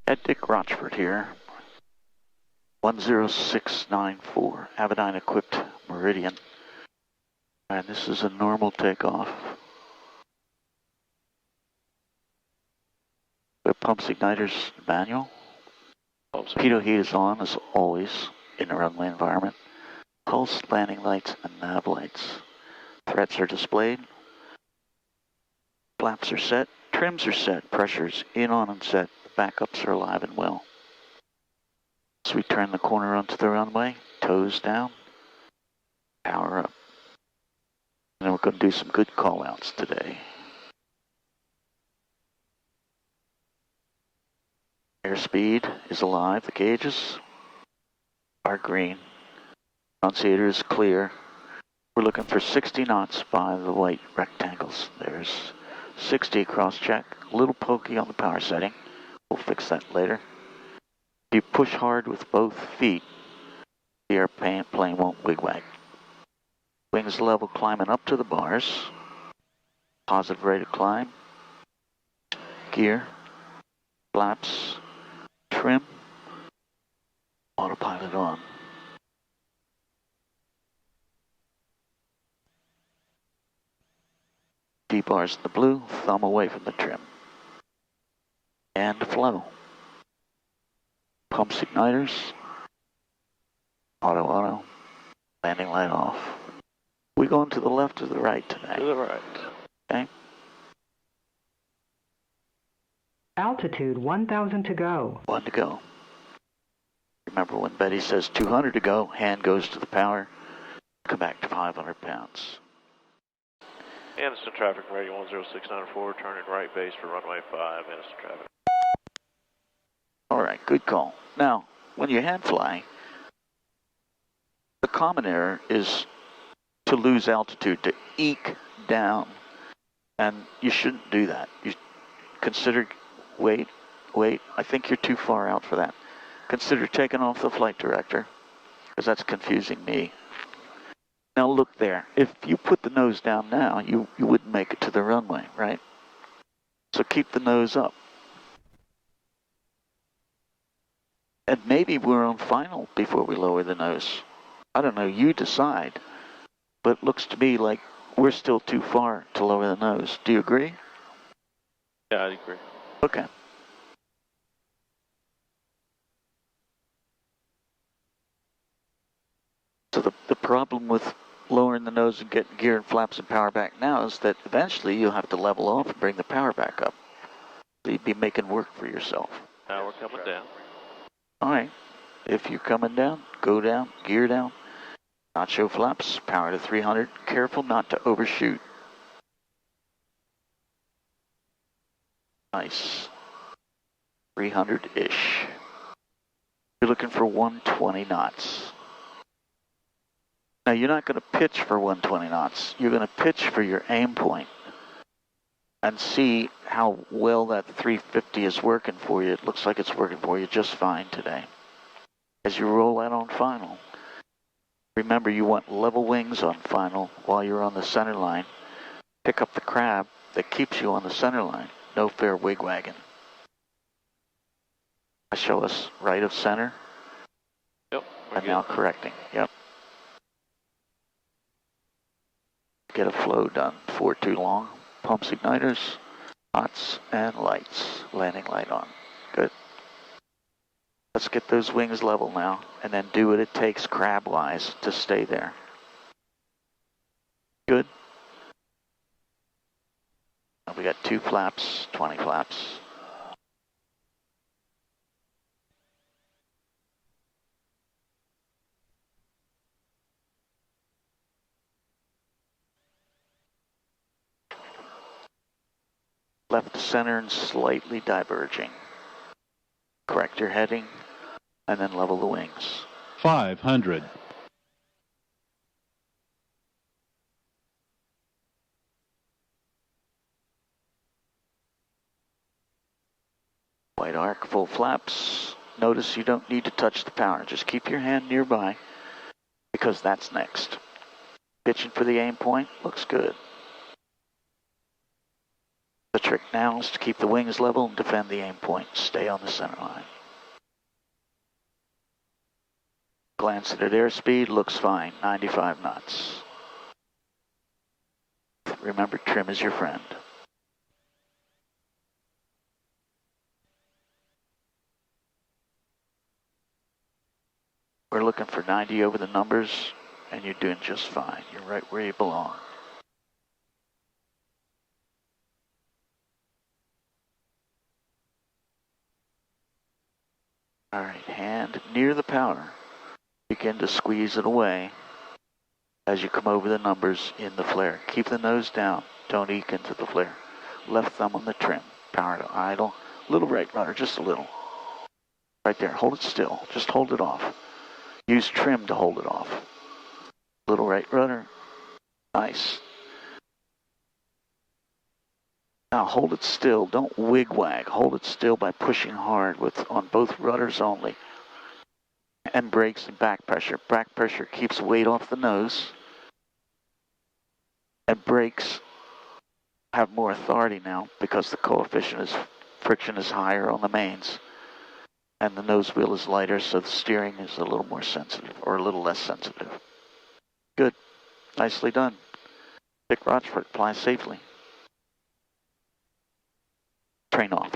Ed Dick Rochfort here. 10694, Avidyne equipped Meridian. And this is a normal takeoff. The pumps igniters manual. Pitot heat is on as always in the runway environment. Pulse, landing lights, and nav lights. Threats are displayed. Flaps are set. Trims are set. Pressures in, on, and set. Backups are alive and well. So we turn the corner onto the runway, toes down, power up. And then we're going to do some good call-outs today. Airspeed is alive. The gauges are green. Annunciator is clear. We're looking for 60 knots by the white rectangles. There's 60 cross-check. A little pokey on the power setting. We'll fix that later. If you push hard with both feet, the airplane won't wigwag. Wings level climbing up to the bars. Positive rate of climb. Gear. Flaps. Trim. Autopilot on. D-bars in the blue, thumb away from the trim. And flow. Pumps igniters. Auto. Landing light off. We going to the left or the right today? To the right. Okay. Altitude 1,000 to go. 1 to go. Remember when Betty says 200 to go, hand goes to the power, come back to 500 pounds. Anderson traffic, Meridian 10694, turning right base for runway 5, Anderson traffic. All right, good call. Now, when you hand fly, the common error is to lose altitude, to eke down, and you shouldn't do that. You consider, wait, I think you're too far out for that. Consider taking off the flight director, because that's confusing me. Now look there, if you put the nose down now, you wouldn't make it to the runway, right? So keep the nose up. And maybe we're on final before we lower the nose. I don't know, you decide. But it looks to me like we're still too far to lower the nose. Do you agree? Yeah, I agree. Okay. So the problem with lowering the nose and getting gear and flaps and power back now is that eventually you'll have to level off and bring the power back up. So you'd be making work for yourself. Now we're coming down. All right. If you're coming down, go down, gear down. Not show flaps, power to 300. Careful not to overshoot. Nice. 300-ish. You're looking for 120 knots. Now, you're not going to pitch for 120 knots. You're going to pitch for your aim point and see how well that 350 is working for you. It looks like it's working for you just fine today. As you roll out on final, remember you want level wings on final while you're on the center line. Pick up the crab that keeps you on the center line. No fair wigwagging. I show us right of center. Yep. And now correcting. Yep. Get a flow done before too long. Pumps igniters, hots, and lights. Landing light on. Good. Let's get those wings level now, and then do what it takes crab-wise to stay there. Good. Now we got 2 flaps, 20 flaps. Left to center and slightly diverging. Correct your heading, and then level the wings. 500. White arc, full flaps. Notice you don't need to touch the power. Just keep your hand nearby, because that's next. Pitching for the aim point, looks good. The trick now is to keep the wings level and defend the aim point. Stay on the center line. Glance at airspeed, looks fine, 95 knots. Remember, trim is your friend. We're looking for 90 over the numbers, and you're doing just fine. You're right where you belong. All right, hand near the power. Begin to squeeze it away as you come over the numbers in the flare. Keep the nose down. Don't eke into the flare. Left thumb on the trim. Power to idle. Little right rudder, just a little. Right there. Hold it still. Just hold it off. Use trim to hold it off. Little right rudder. Nice. Now hold it still. Don't wig-wag. Hold it still by pushing hard on both rudders only. And brakes and back pressure. Back pressure keeps weight off the nose. And brakes have more authority now because the coefficient is friction is higher on the mains. And the nose wheel is lighter, so the steering is a little more sensitive, or a little less sensitive. Good. Nicely done. Dick Rochfort, fly safely. Train off.